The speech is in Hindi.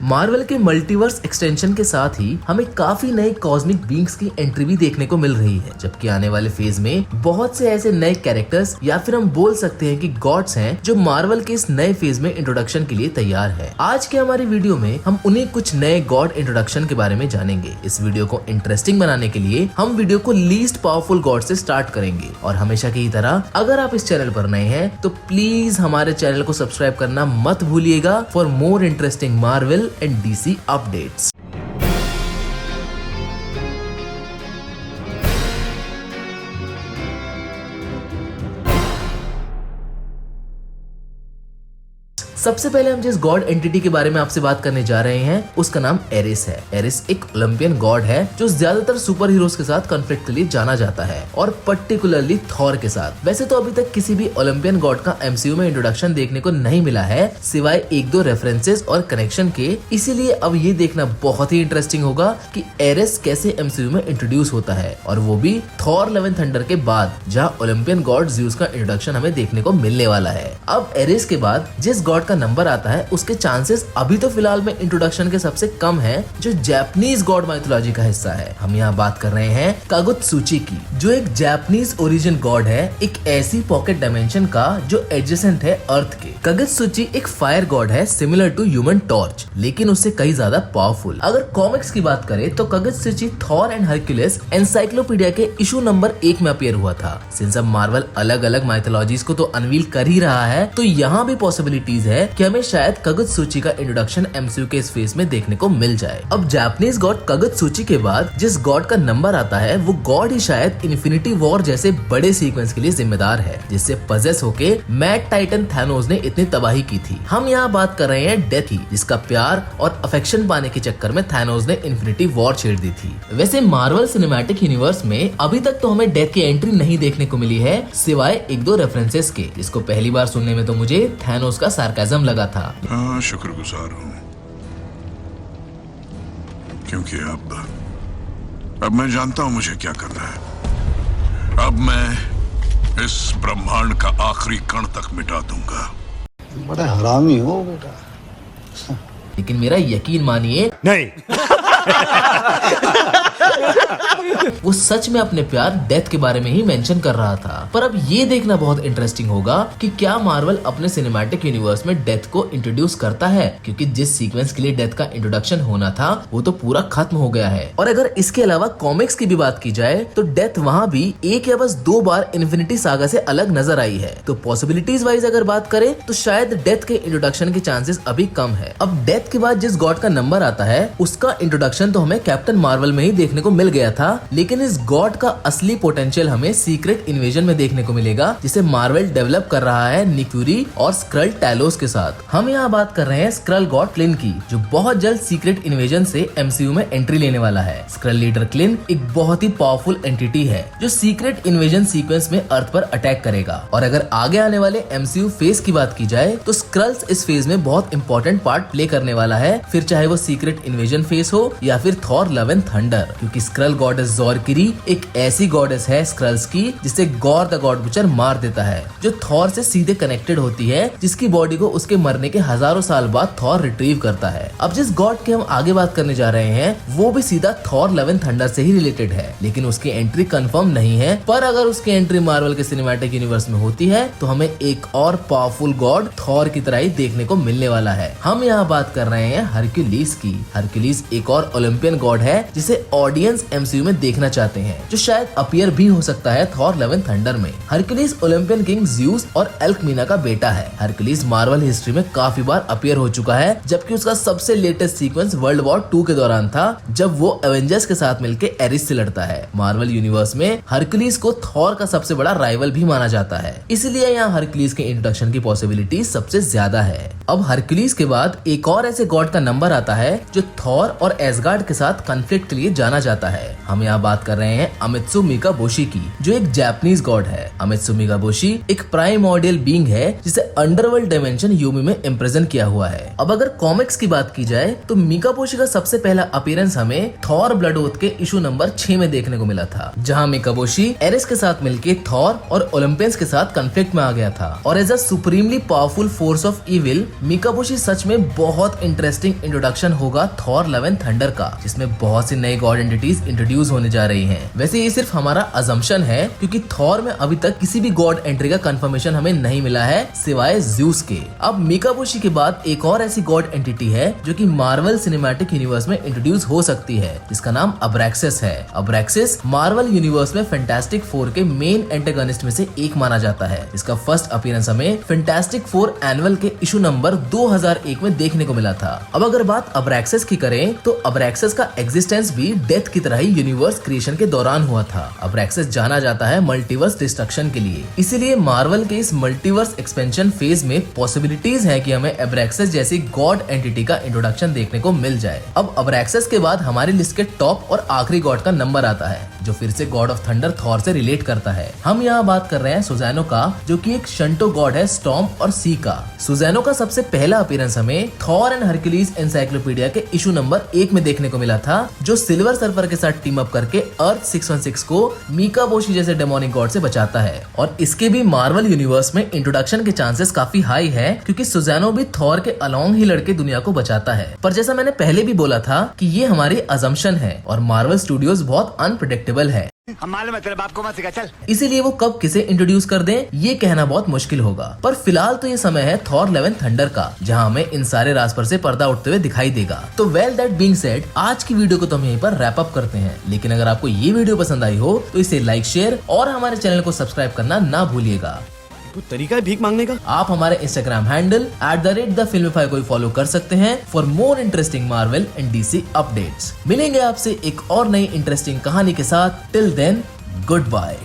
मार्वल के मल्टीवर्स एक्सटेंशन के साथ ही हमें काफी नए कॉस्मिक बीइंग्स की एंट्री भी देखने को मिल रही है, जबकि आने वाले फेज में बहुत से ऐसे नए कैरेक्टर्स या फिर हम बोल सकते हैं कि गॉड्स हैं जो मार्वल के इस नए फेज में इंट्रोडक्शन के लिए तैयार है। आज के हमारी वीडियो में हम उन्हीं कुछ नए गॉड इंट्रोडक्शन के बारे में जानेंगे। इस वीडियो को इंटरेस्टिंग बनाने के लिए हम वीडियो को लीस्ट पावरफुल गॉड से स्टार्ट करेंगे और हमेशा की तरह अगर आप इस चैनल पर नए हैं तो प्लीज हमारे चैनल को सब्सक्राइब करना मत भूलिएगा for more interesting Marvel and DC updates। सबसे पहले हम जिस गॉड एंटिटी के बारे में आपसे बात करने जा रहे हैं उसका नाम एरिस है। एरिस एक ओलंपियन गॉड है जो ज्यादातर सुपर हीरोज के साथ कॉन्फ्लिक्ट के लिए जाना जाता है और पर्टिकुलरली थॉर के साथ। वैसे तो अभी तक किसी भी ओलंपियन गॉड का MCU में इंट्रोडक्शन देखने को नहीं मिला है सिवाय एक दो रेफरेंसेस और कनेक्शन के, इसीलिए अब ये देखना बहुत ही इंटरेस्टिंग होगा कि एरिस कैसे MCU में इंट्रोड्यूस होता है, और वो भी थॉर लव एंड थंडर के बाद, जहाँ ओलंपियन गॉड ज़्यूस का इंट्रोडक्शन हमें देखने को मिलने वाला है। अब एरिस के बाद जिस गॉड का नंबर आता है उसके चांसेस अभी तो फिलहाल में इंट्रोडक्शन के सबसे कम है, जो जापानीज गॉड माइथोलॉजी का हिस्सा है। हम यहाँ बात कर रहे हैं कागुत्सुची की, जो एक जापानीज ओरिजिन गॉड है, एक ऐसी पॉकेट डायमेंशन का जो एडजेसेंट है अर्थ के। कागुत्सुची एक फायर गॉड है सिमिलर टू ह्यूमन टॉर्च, लेकिन उससे कई ज्यादा पावरफुल। अगर कॉमिक्स की बात करें तो कागुत्सुची थॉर एंड हरक्यूलिस एनसाइक्लोपीडिया के इशू नंबर 1 में अपीयर हुआ था। सिंस अब मार्वल अलग अलग माइथोलॉजीज को तो अनवील कर ही रहा है, तो यहाँ भी पॉसिबिलिटीज है कि हमें शायद कागुत्सुची का इंट्रोडक्शन MCU के इस फेज में देखने को मिल जाए। अब जापानीज गॉड कागुत्सुची के बाद जिस गॉड का नंबर आता है वो गॉड ही शायद इन्फिनिटी वॉर जैसे बड़े सीक्वेंस के लिए जिम्मेदार है, जिससे पजेस होके मैड टाइटन थैनोस ने इतनी तबाही की थी। हम यहाँ बात कर रहे हैं डेथ की, जिसका प्यार और अफेक्शन पाने के चक्कर में थैनोस ने इन्फिनिटी वॉर छेड़ दी थी। वैसे मार्वल सिनेमैटिक यूनिवर्स में अभी तक तो हमें डेथ की एंट्री नहीं देखने को मिली है सिवाय एक दो रेफरेंसेस के, जिसको पहली बार सुनने में तो मुझे थैनोस का सार्काज्म लगा था। हाँ, शुक्रगुजार हूँ, क्योंकि अब मैं जानता हूँ मुझे क्या करना है। अब मैं इस ब्रह्मांड का आखिरी कण तक मिटा दूंगा। बड़ा हरामी हो बेटा। लेकिन मेरा यकीन मानिए नहीं वो सच में अपने प्यार डेथ के बारे में ही मेंशन कर रहा था। पर अब ये देखना बहुत इंटरेस्टिंग होगा कि क्या मार्वल अपने सिनेमैटिक यूनिवर्स में डेथ को इंट्रोड्यूस करता है, क्योंकि जिस सीक्वेंस के लिए डेथ का इंट्रोडक्शन होना था वो तो पूरा खत्म हो गया है। और अगर इसके अलावा कॉमिक्स की भी बात की जाए तो डेथ वहाँ भी एक या बस 2 बार इन्फिनिटी सागा से अलग नजर आई है। तो पॉसिबिलिटीज वाइज अगर बात करें तो शायद डेथ के इंट्रोडक्शन के चांसेस अभी कम है। अब डेथ के बाद जिस गॉड का नंबर आता है उसका इंट्रोडक्शन तो हमें कैप्टन मार्वल में ही देखने को मिल गया था, लेकिन इस गॉड का असली पोटेंशियल हमें सीक्रेट इन्वेजन में देखने को मिलेगा, जिसे मार्वल डेवलप कर रहा है निक फ्यूरी और स्क्रल टैलोस के साथ। हम यहाँ बात कर रहे हैं स्क्रल गॉड क्लिन की, जो बहुत जल्द सीक्रेट इन्वेजन से MCU में एंट्री लेने वाला है। स्क्रल लीडर क्लिन एक बहुत ही पावरफुल एंटिटी है जो सीक्रेट इन्वेजन सीक्वेंस में अर्थ पर अटैक करेगा। और अगर आगे आने वाले MCU फेज की बात की जाए तो स्क्रल्स इस फेज में बहुत इंपॉर्टेंट पार्ट प्ले करने वाला है, फिर चाहे वो सीक्रेट इन्वेजन फेज हो या फिर थॉर लव एंड थंडर, क्योंकि स्क्रल गॉडेस ज़ॉर्किरी एक ऐसी गॉडेस है स्क्रल्स की जिसे गॉर द गॉड बुचर मार देता है, जो थॉर से सीधे कनेक्टेड होती है, जिसकी बॉडी को उसके मरने के हजारों साल बाद थॉर रिट्रीव करता है। अब जिस गॉड की हम आगे बात करने जा रहे हैं वो भी सीधा थॉर लव एंड थंडर से ही रिलेटेड है, लेकिन उसकी एंट्री कंफर्म नहीं है। पर अगर उसकी एंट्री मार्वल के सिनेमैटिक यूनिवर्स में होती है तो हमें एक और पावरफुल गॉड थॉर की तरह ही देखने को मिलने वाला है। हम यहाँ बात कर रहे हैं हरक्यूलिस की। हरक्यूलिस एक और ओलंपियन गॉड है जिसे ऑडियंस MCU में देखना चाहते हैं, जो शायद अपीयर भी हो सकता है थॉर लव एंड थंडर में। हरक्यूलिस ओलंपियन किंग ज़्यूस और एल्कमीना का बेटा है। हरक्यूलिस मार्वल हिस्ट्री में काफी बार अपीयर हो चुका है, जबकि उसका सबसे लेटेस्ट सीक्वेंस वर्ल्ड वॉर 2 के दौरान था, जब वो एवेंजर्स के साथ मिलकर एरिस से लड़ता है। मार्वल यूनिवर्स में हरक्यूलिस को थॉर का सबसे बड़ा राइवल भी माना जाता है, इसलिए यहाँ हरक्यूलिस के इंट्रोडक्शन की पॉसिबिलिटी सबसे ज्यादा है। अब हरक्यूलिस के बाद एक और ऐसे गॉड का नंबर आता है जो थॉर और एसगार्ड के साथ कॉन्फ्लिक्ट के लिए जाना जाता है। हम यहाँ बात कर रहे हैं अमित्सु मिकाबोशी की, जो एक जापानीज गॉड है। अमित्सु मिकाबोशी एक प्राइमोर्डियल बीइंग है जिसे अंडरवर्ल्ड डायमेंशन यूमी में इम्प्रेजेंट किया हुआ है। अब अगर कॉमिक्स की बात की जाए तो मिकाबोशी का सबसे पहला अपीयरेंस हमें थॉर ब्लड ओथ के इशू नंबर 6 में देखने को मिला था, जहाँ मिकाबोशी एरिस के साथ मिलकर थॉर और ओलंपियंस के साथ कॉन्फ्लिक्ट में आ गया था। और as a supremely powerful force of evil, Mikaboshi सच में बहुत इंटरेस्टिंग इंट्रोडक्शन होगा थॉर लव एंड थंडर का, जिसमें बहुत सी नई गॉड एंटिटीज इंट्रोड्यूस होने जा रही हैं। वैसे ये सिर्फ हमारा अजम्पशन है, क्योंकि थॉर में अभी तक किसी भी गॉड एंट्री का कंफर्मेशन हमें नहीं मिला है सिवाय ज़्यूस के। अब मिकाबोशी के बाद एक और ऐसी गॉड एंटिटी है जो कि मार्वल सिनेमैटिक यूनिवर्स में इंट्रोड्यूस हो सकती है, जिसका नाम अब्रैक्सिस है। अब्रैक्सिस मार्वल यूनिवर्स में फैंटास्टिक फोर के मेन एंटेगनिस्ट में से एक माना जाता है। इसका फर्स्ट अपीयरेंस हमें फैंटास्टिक फोर एनुअल के इशू नंबर 2001 में देखने को मिला था। अब अगर बात अब्रैक्सिस की करें तो अब्रैक्सिस का एग्जिस्टेंस भी डेथ की तरह ही यूनिवर्स क्रिएशन के दौरान हुआ था। अब्रैक्सिस जाना जाता है मल्टीवर्स डिस्ट्रक्शन के लिए, इसीलिए मार्वल के इस मल्टीवर्स एक्सपेंशन फेज में पॉसिबिलिटीज है कि हमें अब्रैक्सिस जैसी गॉड एंटिटी का इंट्रोडक्शन देखने को मिल जाए। अब अब्रैक्सिस के बाद हमारी लिस्ट के टॉप और आखिरी गॉड का नंबर आता है, जो फिर से गॉड ऑफ थंडर थॉर से रिलेट करता है। हम यहाँ बात कर रहे हैं सुज़ैनो का, जो कि एक शंटो गॉड है स्टॉर्म और सी का। सुज़ैनो का सबसे पहला अपीयरेंस हमें थॉर एंड हरक्यूलिस एनसाइक्लोपीडिया के इशू नंबर 1 में देखने को मिला था, जो सिल्वर सर्फर के साथ टीम अप करके अर्थ 616 को मिकाबोशी जैसे डेमोनिक गॉड से बचाता है। और इसके भी मार्वल यूनिवर्स में इंट्रोडक्शन के चांसेस काफी हाई है, क्योंकि सुज़ैनो भी थॉर के अलोंग ही लड़के दुनिया को बचाता है। पर जैसा मैंने पहले भी बोला था कि ये हमारी अजम्पशन है और मार्वल स्टूडियोज बहुत अनप्रेडिक्टेबल है, हम मालूम है तेरे बाप को मत सिखा चल। इसीलिए वो कब किसे इंट्रोड्यूस कर दें ये कहना बहुत मुश्किल होगा। पर फिलहाल तो ये समय है थॉर लव एंड थंडर का, जहां हमें इन सारे राज पर से पर्दा उठते हुए दिखाई देगा। तो वेल दैट बीइंग सेड, आज की वीडियो को तो हम यहीं पर रैप अप करते हैं। लेकिन अगर आपको ये वीडियो पसंद आई हो तो इसे लाइक, शेयर और हमारे चैनल को सब्सक्राइब करना ना भूलिएगा। तू तरीका है भीख मांगने का। आप हमारे इंस्टाग्राम हैंडल @thefilmify को फॉलो कर सकते हैं for more interesting Marvel and DC updates. मिलेंगे आपसे एक और नई इंटरेस्टिंग कहानी के साथ। Till then, good bye.